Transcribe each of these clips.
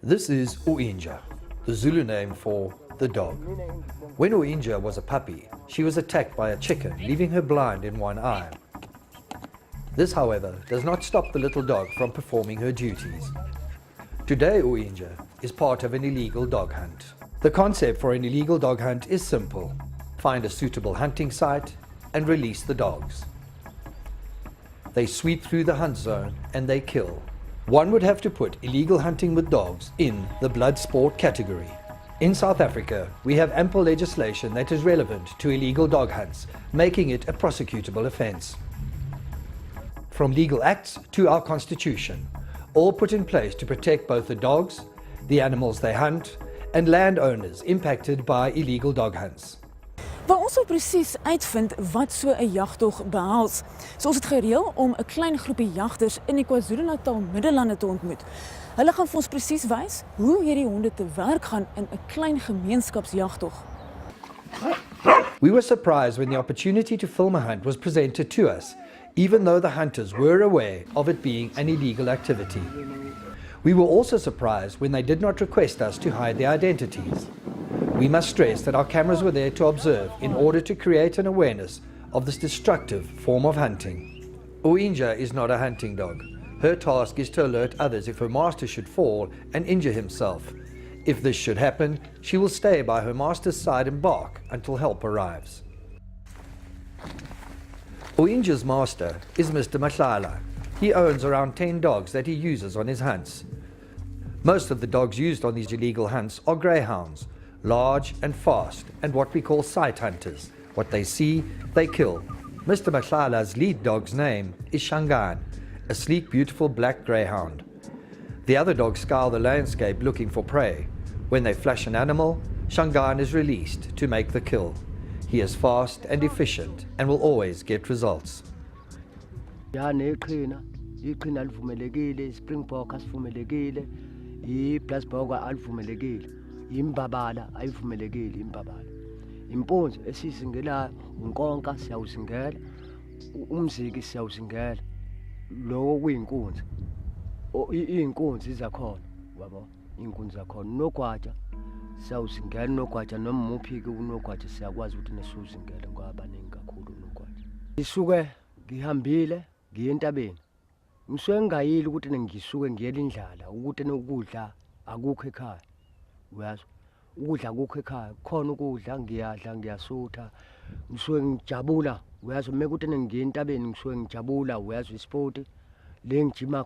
This is Uinja, the Zulu name for the dog. When Uinja was a puppy, she was attacked by a chicken, leaving her blind in one eye. This, however, does not stop the little dog from performing her duties. Today, Uinja is part of an illegal dog hunt. The concept for an illegal dog hunt is simple. Find a suitable hunting site and release the dogs. They sweep through the hunt zone and they kill. One would have to put illegal hunting with dogs in the blood sport category. In South Africa, we have ample legislation that is relevant to illegal dog hunts, making it a prosecutable offence. From legal acts to our constitution, all put in place to protect both the dogs, the animals they hunt, and landowners impacted by illegal dog hunts. Waar ons sal presies uitvind wat so 'n jagtog behels. So ons het gereël om 'n klein groepie jagters in die KwaZulu-Natal Middellande te ontmoet. Hulle gaan vir ons presies wys hoe hierdie honde te werk gaan in 'n klein gemeenskapsjagtog. We were surprised when the opportunity to film a hunt was presented to us, even though the hunters were aware of it being an illegal activity. We were also surprised when they did not request us to hide their identities. We must stress that our cameras were there to observe in order to create an awareness of this destructive form of hunting. Uinja is not a hunting dog. Her task is to alert others if her master should fall and injure himself. If this should happen, she will stay by her master's side and bark until help arrives. Uinja's master is Mr. Mahlala. He owns around 10 dogs that he uses on his hunts. Most of the dogs used on these illegal hunts are greyhounds, large and fast, and what we call sight hunters. What they see, they kill. Mr. Mahlala's lead dog's name is Shangaan, a sleek, beautiful black greyhound. The other dogs scour the landscape looking for prey. When they flash an animal, Shangaan is released to make the kill. He is fast and efficient and will always get results. Iqhina alivumelekile, iSpringbok asivumelekile, iBlessburg alivumelekile, imbabala ayivumelekile imbabala. Impunzi esizingelayo, unkonka siyawuzingela, umziki siyawuzingela. Lo kuyinkunzi. Inkunzi izakhona, yabo, inkunzi zakhona. Nogwaja siyawuzingela nogwaja noma umuphiki unogwaja siyakwazi ukuthi nesuzingele ngoba abaningi kakhulu nogwaja. Isuke ngihambile ngiye entabeni. Ngisuke ngayile ukuthi ngisuke ngiyela indlala ukuthi ukudla akukho ekhaya. Uyazi ukudla akukho ekhaya khona ukudla ngiyadla ngiyasutha ngisuke ngijabula uyazi mekuthi ngiye entabeni ngisuke ngijabula uyazi isport le ngijima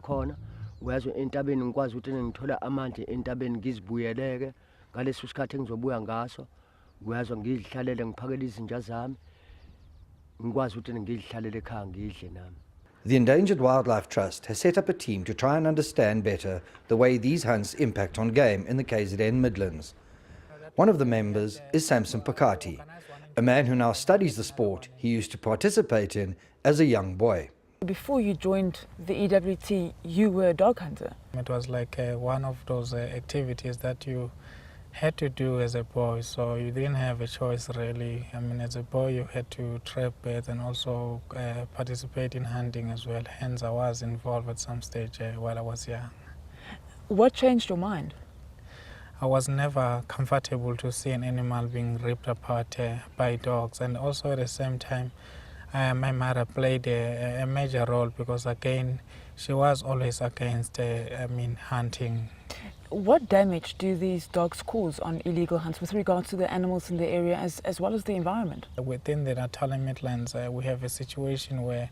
khona uyazi entabeni ngikwazi ukuthi ngithola amandla entabeni ngizibuyeleke ngaleso sikhathi engizobuya ngaso uyazi ngidlalele ngiphakele izinja zami ngikwazi ukuthi ngidlalele ekhaya ngidle nami. The Endangered Wildlife Trust has set up a team to try and understand better the way these hunts impact on game in the KZN Midlands. One of the members is Samson Pakati, a man who now studies the sport he used to participate in as a young boy. Before you joined the EWT, you were a dog hunter. It was like one of those activities that you had to do as a boy, so you didn't have a choice really. I mean, as a boy you had to trap birds and also participate in hunting as well. Hence I was involved at some stage while I was young. What changed your mind? I was never comfortable to see an animal being ripped apart by dogs, and also at the same time my mother played a major role because again she was always against hunting. What damage do these dogs cause on illegal hunts with regards to the animals in the area as well as the environment? Within the Natal Midlands, we have a situation where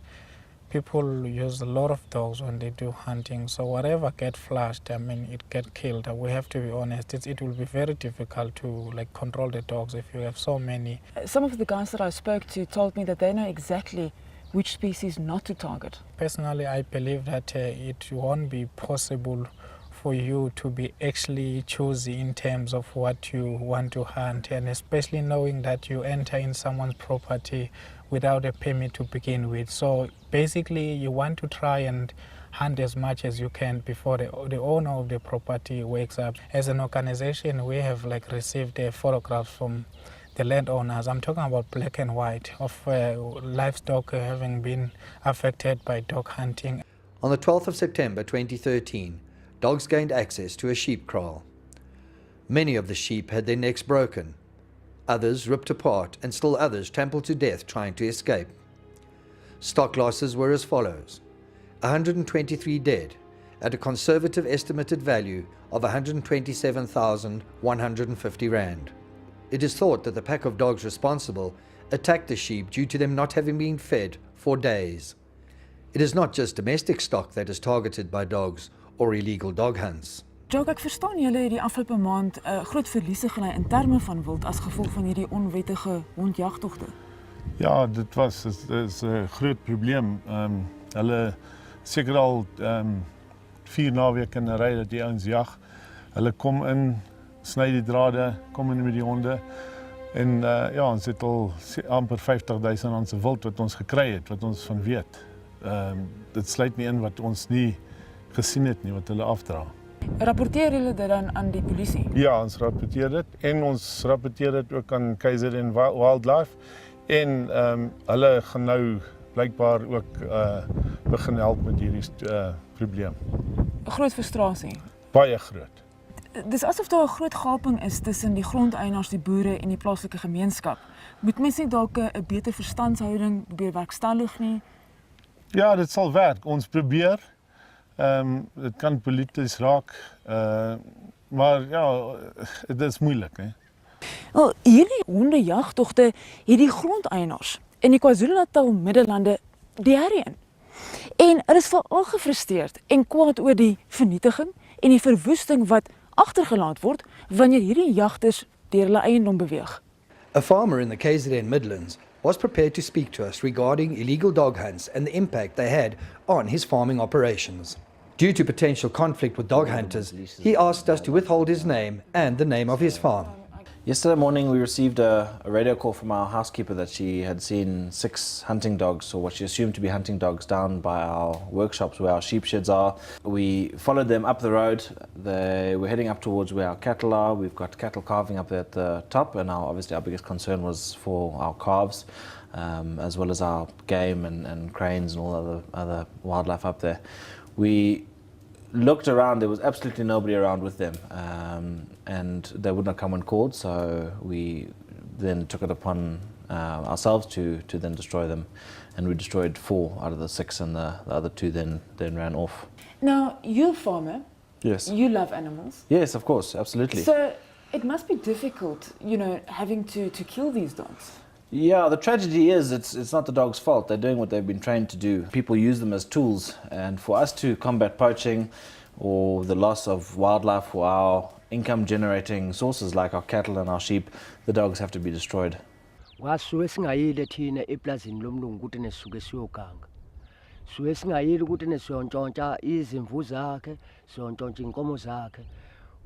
people use a lot of dogs when they do hunting. So whatever gets flushed, it gets killed. We have to be honest, it will be very difficult to control the dogs if you have so many. Some of the guys that I spoke to told me that they know exactly which species not to target. Personally, I believe that it won't be possible for you to be actually choosy in terms of what you want to hunt, and especially knowing that you enter in someone's property without a permit to begin with. So basically you want to try and hunt as much as you can before the owner of the property wakes up. As an organization, we have received photographs from the landowners. I'm talking about black and white of livestock having been affected by dog hunting. On the 12th of September 2013, dogs gained access to a sheep kraal. Many of the sheep had their necks broken, others ripped apart, and still others trampled to death trying to escape. Stock losses were as follows: 123 dead, at a conservative estimated value of 127,150 rand. It is thought that the pack of dogs responsible attacked the sheep due to them not having been fed for days. It is not just domestic stock that is targeted by dogs or illegal dog hunts. Jock, ek verstaan julle het die afgelope maand groot verliese gely in terme van wild as gevolg van hierdie onwettige hondjagtogte. Ja, dit is 'n groot probleem. Hulle seker al 4 naweke in 'n ry dat die ouens jag. Hulle kom in, sny die drade, kom in met die honde. En ja, ons het al amper 50,000 rand se wild wat ons gekry het, wat ons van weet. Dit sluit nie in wat ons nie gesien het nie, wat hulle afdra. Rapporteer julle dit dan aan die polisie? Ja, ons rapporteer dit en ons rapporteer dit ook aan KZN Wildlife en hulle gaan nou blykbaar ook begin help met hierdie probleem. Groot frustrasie. Baie groot. Dis asof daar 'n groot gaping is tussen die grondeienaars, die boere en die plaaslike gemeenskap. Moet mens nie dalk 'n beter verstandshouding bewerkstellig nie? Ja, dit sal werk. Ons probeer. Dit kan polities raak, maar ja, dit is moeilik, hè. Wel, hierdie hondejagtogte het die grondeienaars in die KwaZulu-Natal Middellande die herheen. En hulle is veral gefrustreerd en kwaad oor die vernietiging en die verwoesting wat agtergelaat word wanneer hierdie jagters deur hulle eiendom beweeg. A farmer in the KZN Midlands was prepared to speak to us regarding illegal dog hunts and the impact they had on his farming operations. Due to potential conflict with dog hunters, he asked us to withhold his name and the name of his farm. Yesterday morning we received a radio call from our housekeeper that she had seen 6 hunting dogs, or what she assumed to be hunting dogs, down by our workshops where our sheep sheds are. We followed them up the road. They were heading up towards where our cattle are. We've got cattle calving up there at the top, and obviously our biggest concern was for our calves, as well as our game and cranes and all other wildlife up there. We looked around, there was absolutely nobody around with them, and they would not come when called, so we then took it upon ourselves to then destroy them, and we destroyed 4 out of the 6, and the other 2 then ran off. Now, you're a farmer. Yes. You love animals. Yes, of course, absolutely. So it must be difficult, having to kill these dogs. Yeah, the tragedy is it's not the dog's fault. They're doing what they've been trained to do. People use them as tools, and for us to combat poaching or the loss of wildlife for our income generating sources like our cattle and our sheep, the dogs have to be destroyed. Wasuke singayile thina eplazini lomlungu ukuthi nesisuke siyoganga. Suke singayile ukuthi nesiyontshontsa izimvu zakhe, siyontshontsha inkomo zakhe.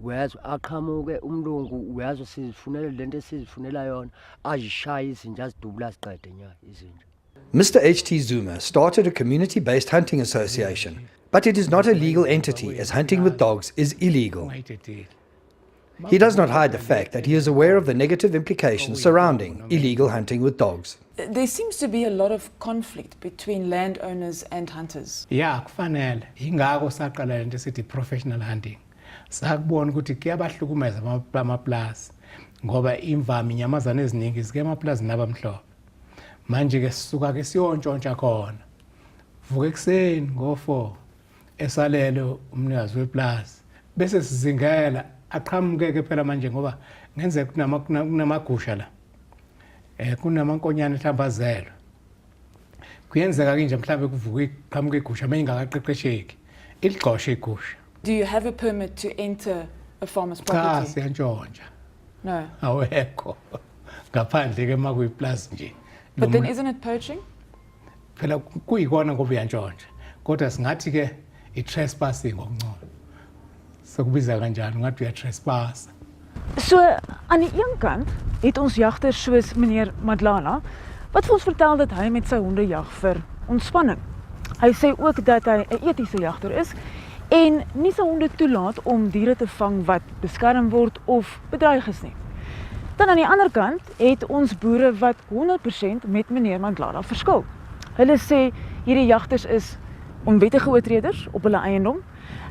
Uyazwa aqhamuke umlungu, uyazwa sizifunela lento esizifunela yona, azishaye izinja azidubula siqede nya izinja. Mr. H.T. Zuma started a community-based hunting association, but it is not a legal entity as hunting with dogs is illegal. He does not hide the fact that he is aware of the negative implications surrounding illegal hunting with dogs. There seems to be a lot of conflict between landowners and hunters. Yeah, kufanele ingako saqala lento esithi professional hunting. Sakubona ukuthi kuyabahlukumeza amaplazi ngoba imvama inyamazana eziningi zike emaplazini abamhlophe. Manje ke sisuka ke siyontshontsha khona. Vuka ekseni ngo4 esalele umnikazi weplazi bese sizingela aqhamuke ke phela manje ngoba ngenzeka kunamagusha la. Kunamankonyane mhlambazelo. Kuyenzeka ke nje mhlambe kuvuka iqhamuke igusha mengakaqeqesheki. Iligqoshe igusha. Do you have a permit to enter a farmer's Cha property? siyantshontsha. No. Awekho. Ngaphandle ke makuyiplaza nje. But then isn't it poaching? Phela kuyikona ngoba uyantshontsha. Kodwa singathi ke i-trespassing ngokungcono. Sokubiza kanjani ngathi uya-trespass. So aan die een kant het ons jagters soos meneer Madlana wat vir ons vertel dat hy met sy honde jag vir ontspanning. Hy sê ook dat hy 'n etiese jagter is en nie sy honde toelaat om diere te vang wat beskerm word of bedreig is nie. Dan aan die ander kant het ons boere wat 100% met meneer Madlana verskil. Hulle sê hierdie jagters is onwettige oortreders op hulle eiendom.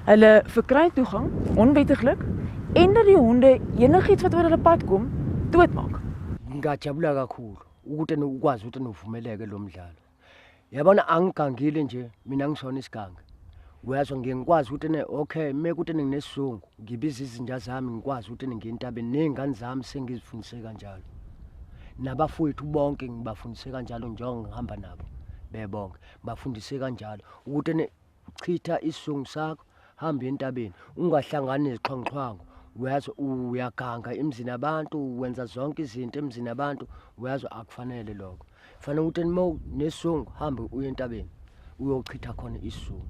Hulle verkry toegang onwettiglik en dat die honde enigiets wat oor hulle pad kom doodmaak. Ngajabula kakhulu ukuthi ukwazi ukuthi uvumeleke lo mdlalo. Yabona angigangile nje mina ngisona isiganga. Uyazwa ngikwazi ukuthi okay mekuthi nginesizungu ngibiza izinja zami ngikwazi ukuthi ngiye entabeni nezingane zami sengizifundise kanjalo. Nabafowethu bonke ngibafundise kanjalo njengoba ngihamba nabo bebonke bafundise kanjalo ukuthi uchitha isizungu sakho hamba entabeni ungahlangani nezixhwanguxhwangu. Uyazwa uyaganga emzini abantu wenza zonke izinto emzini abantu uyazwa akufanele lokho. Fanele ukuthi nesizungu hambe uye entabeni uyochitha khona isizungu.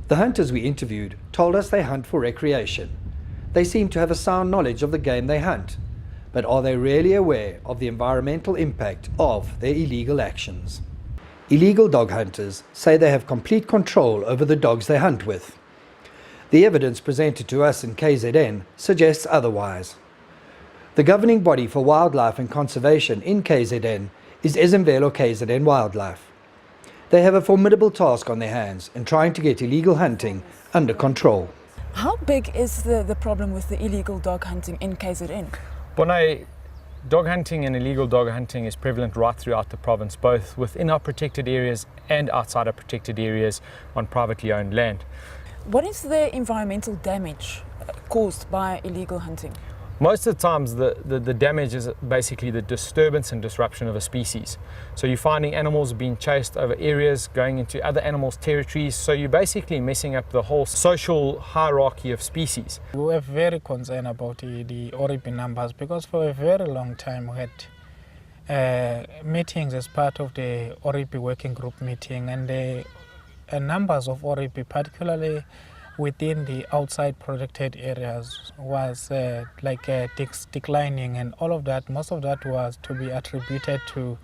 The hunters we interviewed told us they hunt for recreation. They seem to have a sound knowledge of the game they hunt, but are they really aware of the environmental impact of their illegal actions? Illegal dog hunters say they have complete control over the dogs they hunt with. The evidence presented to us in KZN suggests otherwise. The governing body for wildlife and conservation in KZN is Ezemvelo KZN Wildlife. They have a formidable task on their hands in trying to get illegal hunting under control. How big is the problem with the illegal dog hunting in KZN? Bonai, dog hunting and illegal dog hunting is prevalent right throughout the province, both within our protected areas and outside our protected areas on privately owned land. What is the environmental damage caused by illegal hunting? Most of the times the damage is basically the disturbance and disruption of a species. So you're finding animals being chased over areas, going into other animals' territories, so you're basically messing up the whole social hierarchy of species. We were very concerned about the Oribi numbers because for a very long time we had meetings as part of the Oribi working group meeting, and the numbers of Oribi, particularly within the outside protected areas, was declining, and all of that, most of that was to be attributed to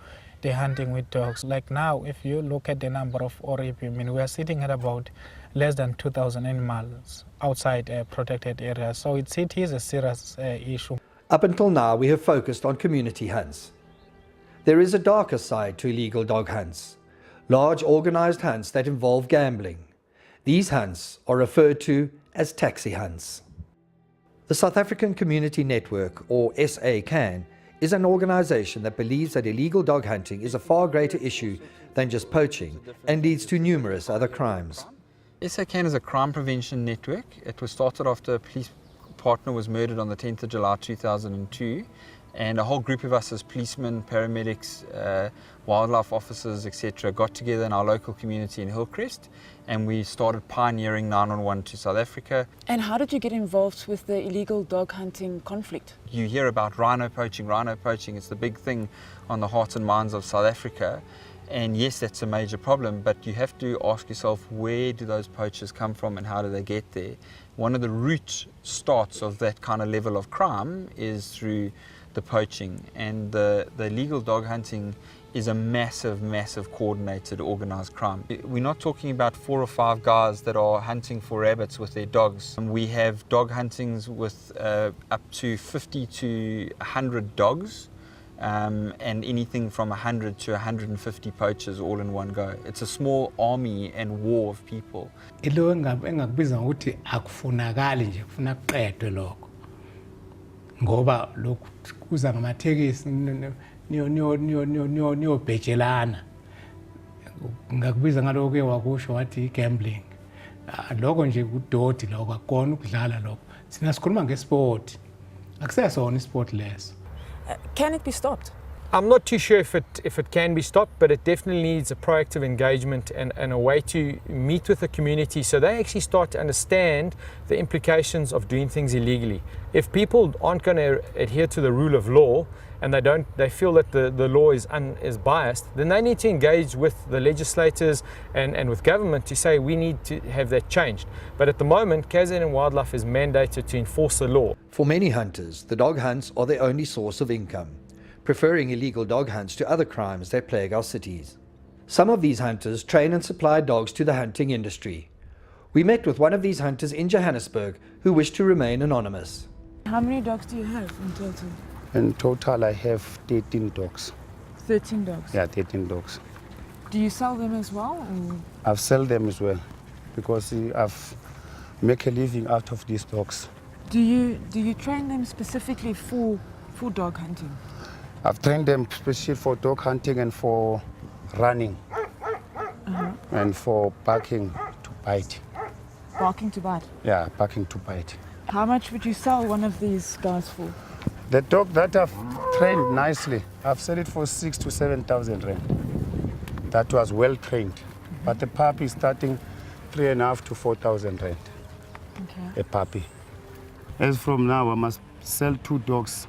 the hunting with dogs. Like now, if you look at the number of Oribi, I mean, we are sitting at about less than 2,000 animals outside protected areas. So it is a serious issue. Up until now, we have focused on community hunts. There is a darker side to illegal dog hunts, large organized hunts that involve gambling. These hunts are referred to as taxi hunts. The South African Community Network, or SACAN, is an organization that believes that illegal dog hunting is a far greater issue than just poaching and leads to numerous other crimes. SACAN is a crime prevention network. It was started after a police partner was murdered on the 10th of July 2002, and a whole group of us as policemen, paramedics, wildlife officers, etc. got together in our local community in Hillcrest, and we started pioneering 911 to South Africa. And how did you get involved with the illegal dog hunting conflict? You hear about rhino poaching, it's the big thing on the hearts and minds of South Africa. And yes, that's a major problem, but you have to ask yourself, where do those poachers come from and how do they get there? One of the root starts of that kind of level of crime is through the poaching, and the illegal dog hunting is a massive coordinated organized crime. We're not talking about 4 or 5 guys that are hunting for rabbits with their dogs. We have dog huntings with up to 50 to 100 dogs, and anything from 100 to 150 poachers all in one go. It's a small army and war of people. Ilo engakubiza ukuthi akufunakali nje kufuna kuqedwe lokho. Ngoba lokhu kuza ngamathekisi niyobhejelana. Ngakubiza ngaloko ewakusho wathi gambling. Lokho nje kudodi lokho akukona ukudlala lokho. Sina sikhuluma ngesport. Akusesona isport leso. Can it be stopped? I'm not too sure if it can be stopped, but it definitely needs a proactive engagement and a way to meet with the community so they actually start to understand the implications of doing things illegally. If people aren't going to adhere to the rule of law and they feel that the law is biased, then they need to engage with the legislators and with government to say we need to have that changed. But at the moment, KZN Wildlife is mandated to enforce the law. For many hunters, the dog hunts are their only source of income, preferring illegal dog hunts to other crimes that plague our cities. Some of these hunters train and supply dogs to the hunting industry. We met with one of these hunters in Johannesburg who wished to remain anonymous. How many dogs do you have in total? In total, I have 13 dogs. 13 dogs? Yeah, 13 dogs. Do you sell them as well? I've sold them as well because I've make a living out of these dogs. Do you train them specifically for dog hunting? I've trained them especially for dog hunting and for running and for barking to bite. Barking to bite. Yeah, barking to bite. How much would you sell one of these guys for? The dog that I've trained nicely, I've sold it for 6,000 to 7,000 rand. That was well trained. But the puppy is starting 3,500 to 4,000 rand. Okay. A puppy. As from now, I must sell 2 dogs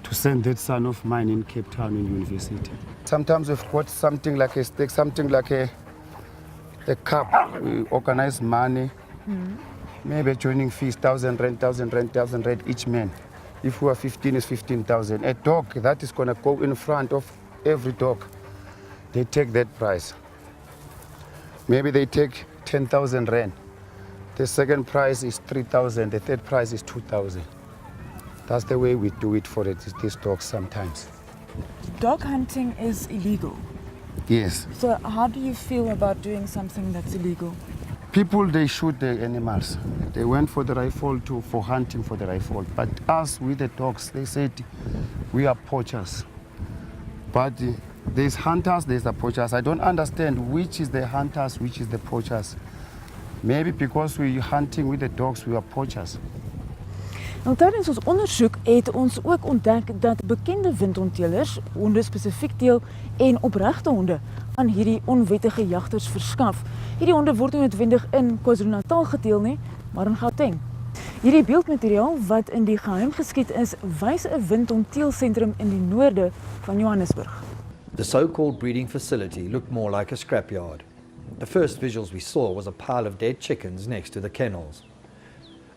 to send that son of mine in Cape Town in university. Sometimes we've got something like a stake, something like a cup. We organize money, maybe joining fees, 1,000 rand, 1,000 rand, 1,000 rand each man. If we are 15, it's 15,000. A dog that is going to go in front of every dog, they take that price. Maybe they take 10,000 rand. The second price is 3,000. The third price is 2,000. That's the way we do it for these dogs sometimes. Dog hunting is illegal. Yes. So how do you feel about doing something that's illegal? People, they shoot the animals. They went for the rifle for hunting for the rifle. But us, with the dogs, they said we are poachers. But there's hunters, there's the poachers. I don't understand which is the hunters, which is the poachers. Maybe because we're hunting with the dogs, we are poachers. Nou, tijdens ons onderzoek het ons ook ontdek dat bekende windhondteelers, honde spesifiek teel en opregte honde aan hierdie onwettige jagters verskaf. Hierdie honde word nie noodwendig in KwaZulu-Natal geteel nie, maar in Gauteng. Hierdie beeldmateriaal wat in die geheim geskiet is, wys 'n windhondteelsentrum in die noorde van Johannesburg. The so-called breeding facility looked more like a scrapyard. The first visuals we saw was a pile of dead chickens next to the kennels.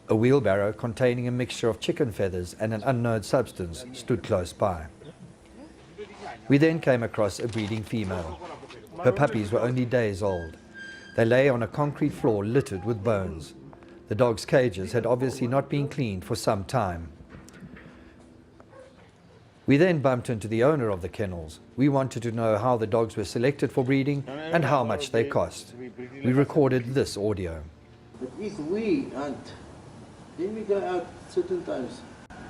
A wheelbarrow containing a mixture of chicken feathers and an unknown substance stood close by. We then came across a breeding female. Her puppies were only days old. They lay on a concrete floor littered with bones. The dogs' cages had obviously not been cleaned for some time. We then bumped into the owner of the kennels. We wanted to know how the dogs were selected for breeding and how much they cost. We recorded this audio. But if we hunt, then we go out certain times.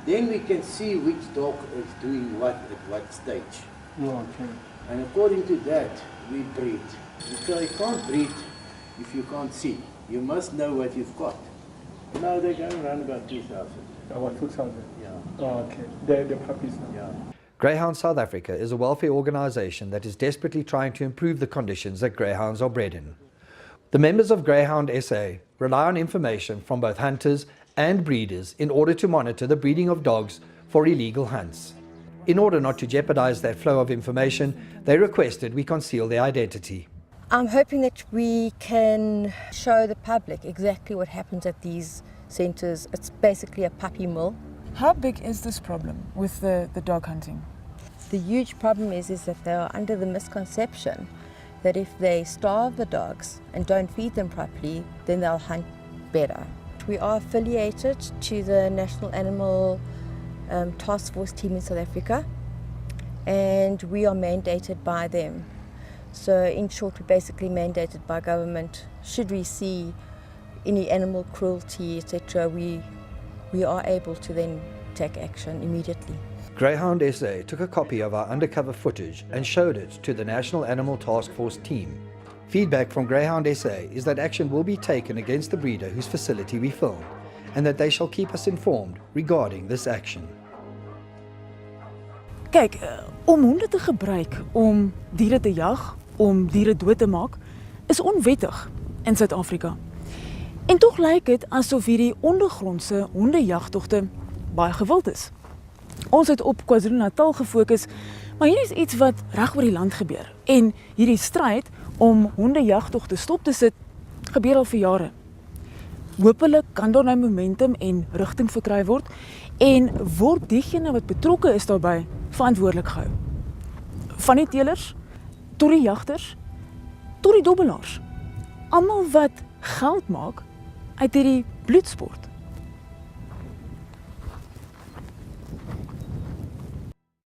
Then we can see which dog is doing what at what stage. Okay. And according to that, we breed. Because you can't breed if you can't see. You must know what you've got. Now they're going around about 2,000. About 2,000? Yeah. Oh, okay. The puppies now? Yeah. Greyhound South Africa is a welfare organisation that is desperately trying to improve the conditions that greyhounds are bred in. The members of Greyhound SA rely on information from both hunters and breeders in order to monitor the breeding of dogs for illegal hunts. In order not to jeopardize that flow of information, they requested we conceal their identity. I'm hoping that we can show the public exactly what happens at these centres. It's basically a puppy mill. How big is this problem with the dog hunting? The huge problem is that they are under the misconception that if they starve the dogs and don't feed them properly, then they'll hunt better. We are affiliated to the National Animal Task Force team in South Africa, and we are mandated by them. So in short, we're basically mandated by government. Should we see any animal cruelty, etc., we are able to then take action immediately. Greyhound SA took a copy of our undercover footage and showed it to the National Animal Task Force team. Feedback from Greyhound SA is that action will be taken against the breeder whose facility we filmed, and that they shall keep us informed regarding this action. Kyk, om honde te gebruik om diere te jag, om diere dood te maak, is onwettig in Suid-Afrika. En tog lyk dit asof hierdie ondergrondse hondejagtogte baie gewild is. Ons het op KwaZulu-Natal gefokus, maar hier is iets wat reg oor die land gebeur. En hierdie stryd om hondejagtogte stop te sit, gebeur al vir jare. Hoopelik kan daar nou momentum en rigting verkry word en word diegene wat betrokke is daarbey verantwoordelik gehou. Van die teelers tot die jagters tot die dobbelaars. Almal wat geld maak uit hierdie bloedsport.